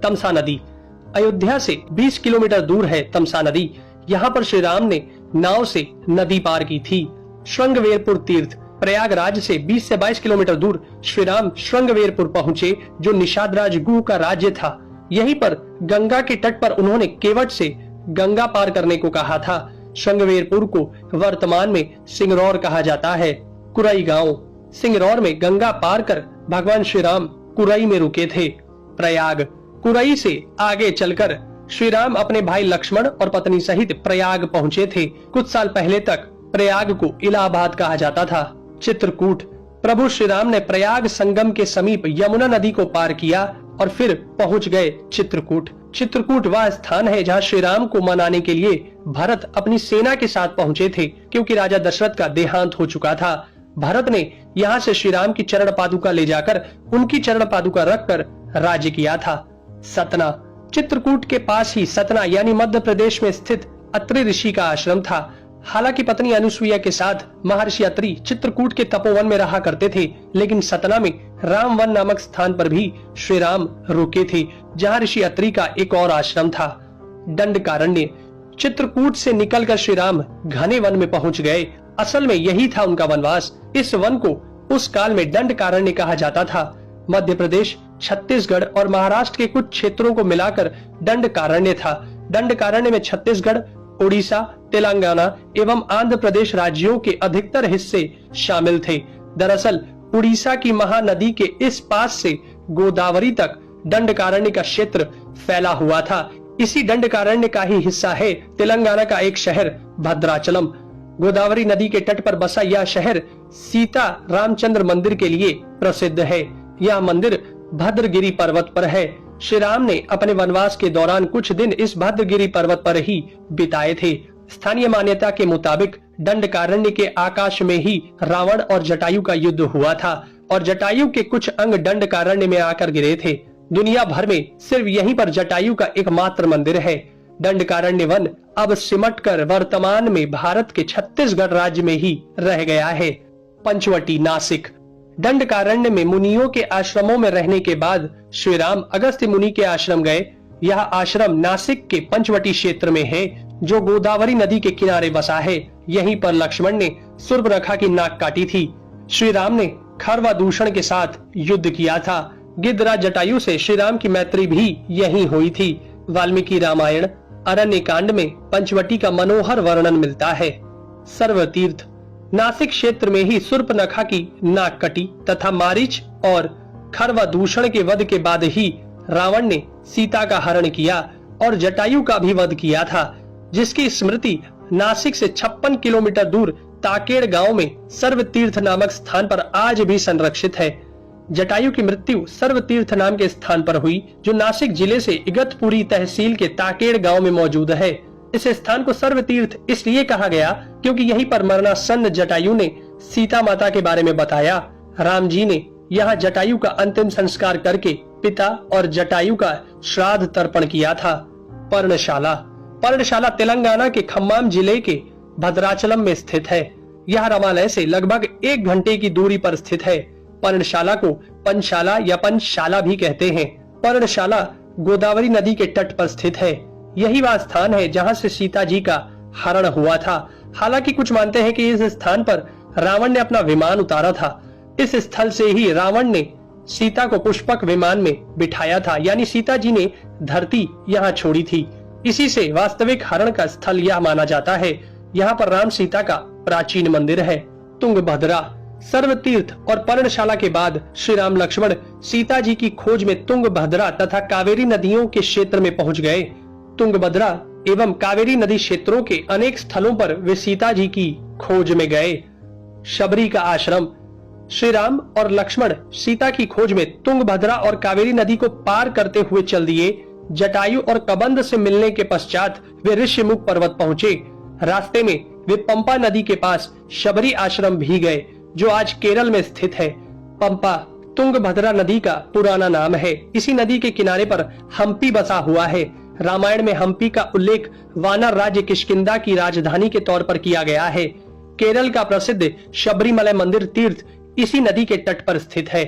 तमसा नदी। अयोध्या से 20 किलोमीटर दूर है तमसा नदी। यहाँ पर श्री राम ने नाव से नदी पार की थी। श्रृंगवेरपुर तीर्थ, प्रयागराज से 20 से 22 किलोमीटर दूर श्री राम श्रृंगवेरपुर पहुँचे, जो निषादराज गुह का राज्य था। यहीं पर गंगा के तट पर उन्होंने केवट से गंगा पार करने को कहा था। श्रृंगवेरपुर को वर्तमान में सिंगरौर कहा जाता है। कुरई गांव, सिंगरौर में गंगा पार कर भगवान श्री राम कुरई में रुके थे। प्रयाग, कुरई से आगे चलकर श्री राम अपने भाई लक्ष्मण और पत्नी सहित प्रयाग पहुंचे थे। कुछ साल पहले तक प्रयाग को इलाहाबाद कहा जाता था। चित्रकूट, प्रभु श्री राम ने प्रयाग संगम के समीप यमुना नदी को पार किया और फिर पहुंच गए चित्रकूट। चित्रकूट वह स्थान है जहां श्री राम को मनाने के लिए भरत अपनी सेना के साथ पहुंचे थे, क्योंकि राजा दशरथ का देहांत हो चुका था। भरत ने यहाँ से श्री राम की चरण पादुका ले जाकर उनकी चरण पादुका रखकर राज्य किया था। सतना, चित्रकूट के पास ही सतना यानी मध्य प्रदेश में स्थित अत्रि ऋषि का आश्रम था। हालांकि पत्नी अनुसुईया के साथ महर्षि अत्रि चित्रकूट के तपोवन में रहा करते थे, लेकिन सतना में रामवन नामक स्थान पर भी श्री राम रुके थे, जहां ऋषि अत्रि का एक और आश्रम था। दंडकारण्य, चित्रकूट से निकलकर श्री राम घने वन में पहुंच गए। असल में यही था उनका वनवास। इस वन को उस काल में दंडकारण्य कहा जाता था। मध्य प्रदेश, छत्तीसगढ़ और महाराष्ट्र के कुछ क्षेत्रों को मिलाकर दंडकारण्य था। दंडकारण्य में छत्तीसगढ़, उड़ीसा, तेलंगाना एवं आंध्र प्रदेश राज्यों के अधिकतर हिस्से शामिल थे। दरअसल उड़ीसा की महानदी के इस पास से गोदावरी तक दंडकारण्य का क्षेत्र फैला हुआ था। इसी दंडकारण्य का ही हिस्सा है तेलंगाना का एक शहर भद्राचलम। गोदावरी नदी के तट पर बसा यह शहर सीता रामचंद्र मंदिर के लिए प्रसिद्ध है। यह मंदिर भद्रगिरी पर्वत पर है। श्री राम ने अपने वनवास के दौरान कुछ दिन इस भद्रगिरी पर्वत पर ही बिताए थे। स्थानीय मान्यता के मुताबिक दंडकारण्य के आकाश में ही रावण और जटायु का युद्ध हुआ था और जटायु के कुछ अंग दंडकारण्य में आकर गिरे थे। दुनिया भर में सिर्फ यहीं पर जटायु का एकमात्र मंदिर है। दंडकारण्य वन अब सिमटकर वर्तमान में भारत के छत्तीसगढ़ राज्य में ही रह गया है। पंचवटी, नासिक, दंडकारण्य में मुनियों के आश्रमों में रहने के बाद श्री राम अगस्त्य मुनि के आश्रम गए। यह आश्रम नासिक के पंचवटी क्षेत्र में है, जो गोदावरी नदी के किनारे बसा है। यहीं पर लक्ष्मण ने सूर्पनखा की नाक काटी थी। श्री राम ने खरवादूषण के साथ युद्ध किया था। गिद्धराज जटायु से श्री राम की मैत्री भी यहीं हुई थी। वाल्मीकि रामायण अरण्य कांड में पंचवटी का मनोहर वर्णन मिलता है। सर्वतीर्थ, नासिक क्षेत्र में ही सूर्पनखा की नाक कटी तथा मारीच और खरवादूषण के वध के बाद ही रावण ने सीता का हरण किया और जटायु का भी वध किया था, जिसकी स्मृति नासिक से 56 किलोमीटर दूर ताकेड़ गांव में सर्वतीर्थ नामक स्थान पर आज भी संरक्षित है। जटायु की मृत्यु सर्वतीर्थ नाम के स्थान पर हुई, जो नासिक जिले से इगतपुरी तहसील के ताकेड़ गांव में मौजूद है। इस स्थान को सर्वतीर्थ इसलिए कहा गया क्योंकि यहीं पर मरणासन्न जटायु ने सीता माता के बारे में बताया। राम जी ने यहाँ जटायु का अंतिम संस्कार करके पिता और जटायु का श्राद्ध तर्पण किया था। पर्णशाला, पर्णशाला तेलंगाना के खम्माम जिले के भद्राचलम में स्थित है। यह रामालय से लगभग 1 घंटे की दूरी पर स्थित है। पर्णशाला को पंचशाला या पंचशाला भी कहते हैं। पर्णशाला गोदावरी नदी के तट पर स्थित है। यही वह स्थान है जहां से सीता जी का हरण हुआ था। हालांकि कुछ मानते हैं कि इस स्थान पर रावण ने अपना विमान उतारा था। इस स्थल से ही रावण ने सीता को पुष्पक विमान में बिठाया था, यानी सीता जी ने धरती यहाँ छोड़ी थी। इसी से वास्तविक हरण का स्थल यह माना जाता है। यहाँ पर राम सीता का प्राचीन मंदिर है। तुंगभद्रा, सर्वतीर्थ और पर्णशाला के बाद श्री राम लक्ष्मण सीता जी की खोज में तुंगभद्रा तथा कावेरी नदियों के क्षेत्र में पहुंच गए। तुंगभद्रा एवं कावेरी नदी क्षेत्रों के अनेक स्थलों पर वे सीता जी की खोज में गए। शबरी का आश्रम, श्री राम और लक्ष्मण सीता की खोज में तुंगभद्रा और कावेरी नदी को पार करते हुए चल दिए। जटायु और कबंध से मिलने के पश्चात वे ऋषिमुख पर्वत पहुंचे। रास्ते में वे पंपा नदी के पास शबरी आश्रम भी गए, जो आज केरल में स्थित है। पंपा तुंगभद्रा नदी का पुराना नाम है। इसी नदी के किनारे पर हम्पी बसा हुआ है। रामायण में हम्पी का उल्लेख वानर राज्य किष्किंधा की राजधानी के तौर पर किया गया है। केरल का प्रसिद्ध शबरीमलय मंदिर तीर्थ इसी नदी के तट पर स्थित है।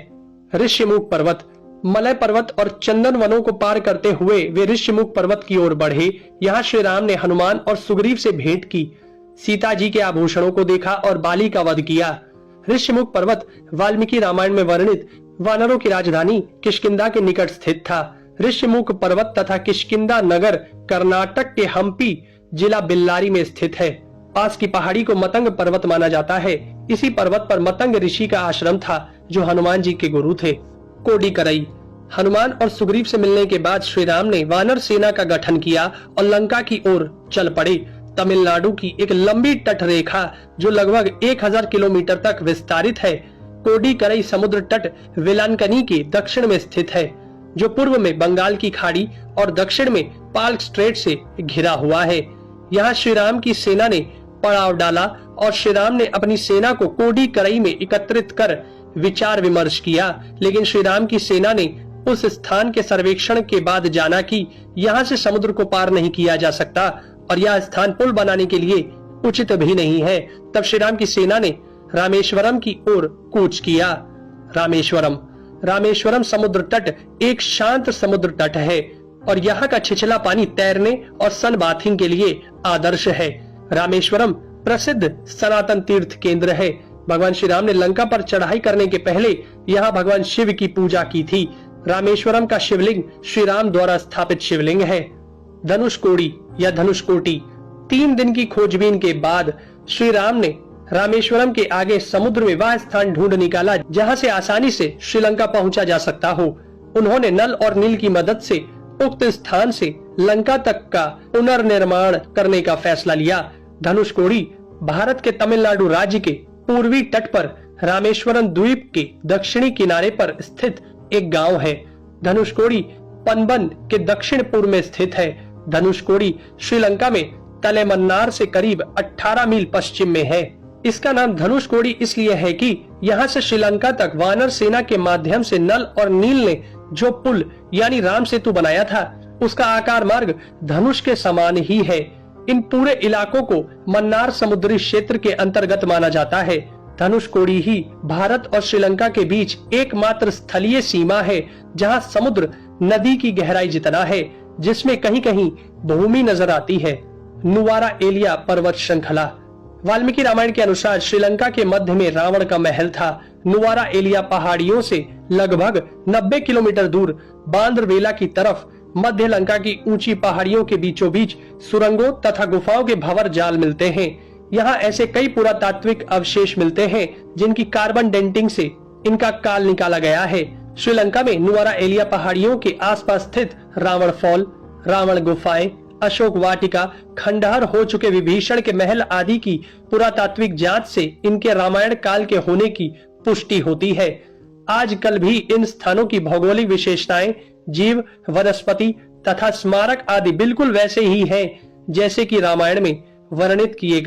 ऋषिमुख पर्वत, मलय पर्वत और चंदन वनों को पार करते हुए वे ऋष्यमुख पर्वत की ओर बढ़े। यहाँ श्री राम ने हनुमान और सुग्रीव से भेंट की, सीता जी के आभूषणों को देखा और बाली का वध किया। ऋष्यमुख पर्वत वाल्मीकि रामायण में वर्णित वानरों की राजधानी किष्किंधा के निकट स्थित था। ऋष्यमुख पर्वत तथा किष्किंधा नगर कर्नाटक के हम्पी जिला बेल्लारी में स्थित है। पास की पहाड़ी को मतंग पर्वत माना जाता है। इसी पर्वत पर मतंग ऋषि का आश्रम था जो हनुमान जी के गुरु थे। कोडिकरई। हनुमान और सुग्रीव से मिलने के बाद श्री राम ने वानर सेना का गठन किया और लंका की ओर चल पड़े। तमिलनाडु की एक लंबी तट रेखा जो लगभग 1000 किलोमीटर तक विस्तारित है। कोडिकरई समुद्र तट वेलांकनी के दक्षिण में स्थित है, जो पूर्व में बंगाल की खाड़ी और दक्षिण में पाल्क स्ट्रेट से घिरा हुआ है। यहाँ श्री राम की सेना ने पड़ाव डाला और श्री राम ने अपनी सेना को कोडिकरई में एकत्रित कर विचार विमर्श किया, लेकिन श्री राम की सेना ने उस स्थान के सर्वेक्षण के बाद जाना कि यहाँ से समुद्र को पार नहीं किया जा सकता और यह स्थान पुल बनाने के लिए उचित भी नहीं है। तब श्री राम की सेना ने रामेश्वरम की ओर कूच किया। रामेश्वरम समुद्र तट एक शांत समुद्र तट है और यहाँ का छिछला पानी तैरने और सन बाथिंग के लिए आदर्श है। रामेश्वरम प्रसिद्ध सनातन तीर्थ केंद्र है। भगवान श्री राम ने लंका पर चढ़ाई करने के पहले यहाँ भगवान शिव की पूजा की थी। रामेश्वरम का शिवलिंग श्री राम द्वारा स्थापित शिवलिंग है। धनुषकोडी या धनुषकोटी। 3 दिन की खोजबीन के बाद श्री राम ने रामेश्वरम के आगे समुद्र में वह स्थान ढूंढ निकाला जहां से आसानी से श्रीलंका पहुंचा जा सकता हो। उन्होंने नल और नील की मदद से उक्त स्थान से लंका तक का पुनर्निर्माण करने का फैसला लिया। धनुषकोडी भारत के तमिलनाडु राज्य के पूर्वी तट पर रामेश्वरम द्वीप के दक्षिणी किनारे पर स्थित एक गांव है। धनुषकोडी पनबन के दक्षिण पूर्व में स्थित है। धनुषकोडी श्रीलंका में तलेमन्नार से करीब 18 मील पश्चिम में है। इसका नाम धनुषकोडी इसलिए है कि यहाँ से श्रीलंका तक वानर सेना के माध्यम से नल और नील ने जो पुल यानी राम सेतु बनाया था, उसका आकार मार्ग धनुष के समान ही है। इन पूरे इलाकों को मन्नार समुद्री क्षेत्र के अंतर्गत माना जाता है। धनुषकोडी ही भारत और श्रीलंका के बीच एकमात्र स्थलीय सीमा है जहां समुद्र नदी की गहराई जितना है, जिसमें कहीं कहीं भूमि नजर आती है। नुवारा एलिया पर्वत श्रृंखला। वाल्मीकि रामायण के अनुसार श्रीलंका के मध्य में रावण का महल था। नुवारा एलिया पहाड़ियों से लगभग 90 किलोमीटर दूर बांद्रवेला की तरफ मध्य लंका की ऊंची पहाड़ियों के बीचों बीच सुरंगों तथा गुफाओं के भंवर जाल मिलते हैं। यहाँ ऐसे कई पुरातात्विक अवशेष मिलते हैं जिनकी कार्बन डेंटिंग से इनका काल निकाला गया है। श्रीलंका में नुवारा एलिया पहाड़ियों के आसपास स्थित रावण फॉल, रावण गुफाएं, अशोक वाटिका, खंडहर हो चुके विभीषण के महल आदि की पुरातात्विक जांच से इनके रामायण काल के होने की पुष्टि होती है। आजकल भी इन स्थानों की भौगोलिक विशेषताएं, जीव, वनस्पति तथा स्मारक आदि बिल्कुल वैसे ही हैं जैसे कि रामायण में वर्णित किए गए।